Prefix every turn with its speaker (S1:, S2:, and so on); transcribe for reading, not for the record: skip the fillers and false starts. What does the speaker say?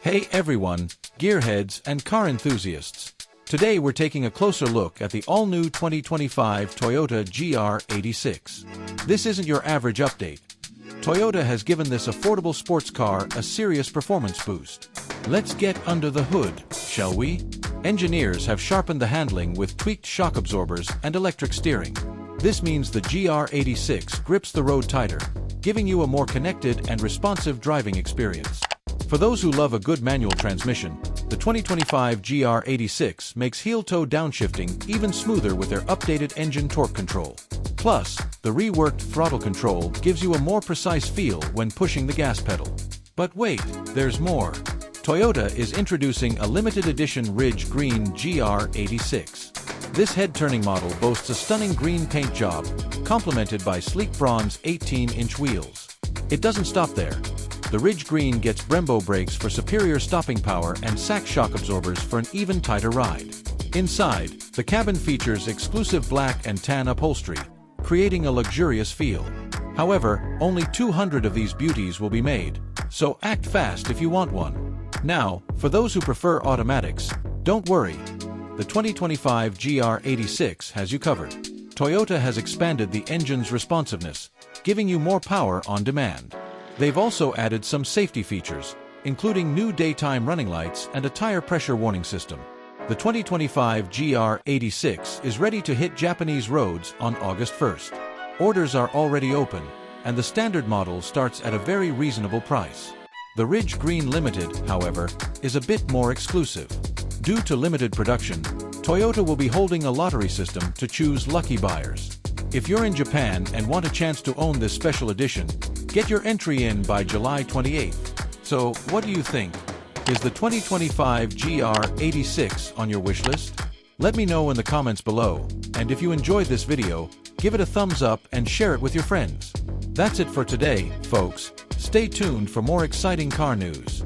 S1: Hey everyone, gearheads and car enthusiasts. Today we're taking a closer look at the all-new 2025 Toyota GR86. This isn't your average update. Toyota has given this affordable sports car a serious performance boost. Let's get under the hood, shall we? Engineers have sharpened the handling with tweaked shock absorbers and electric steering. This means the GR86 grips the road tighter, giving you a more connected and responsive driving experience. For those who love a good manual transmission, the 2025 GR86 makes heel-toe downshifting even smoother with their updated engine torque control. Plus, the reworked throttle control gives you a more precise feel when pushing the gas pedal. But wait, there's more. Toyota is introducing a limited edition Ridge Green GR86. This head-turning model boasts a stunning green paint job, complemented by sleek bronze 18-inch wheels. It doesn't stop there. The Ridge Green gets Brembo brakes for superior stopping power and SAC shock absorbers for an even tighter ride. Inside, the cabin features exclusive black and tan upholstery, creating a luxurious feel. However, only 200 of these beauties will be made, so act fast if you want one. Now, for those who prefer automatics, don't worry. The 2025 GR86 has you covered. Toyota has expanded the engine's responsiveness, giving you more power on demand. They've also added some safety features, including new daytime running lights and a tire pressure warning system. The 2025 GR86 is ready to hit Japanese roads on August 1st. Orders are already open, and the standard model starts at a very reasonable price. The Ridge Green Limited, however, is a bit more exclusive. Due to limited production, Toyota will be holding a lottery system to choose lucky buyers. If you're in Japan and want a chance to own this special edition, get your entry in by July 28th. So, what do you think? Is the 2025 GR86 on your wish list? Let me know in the comments below, and if you enjoyed this video, give it a thumbs up and share it with your friends. That's it for today, folks. Stay tuned for more exciting car news.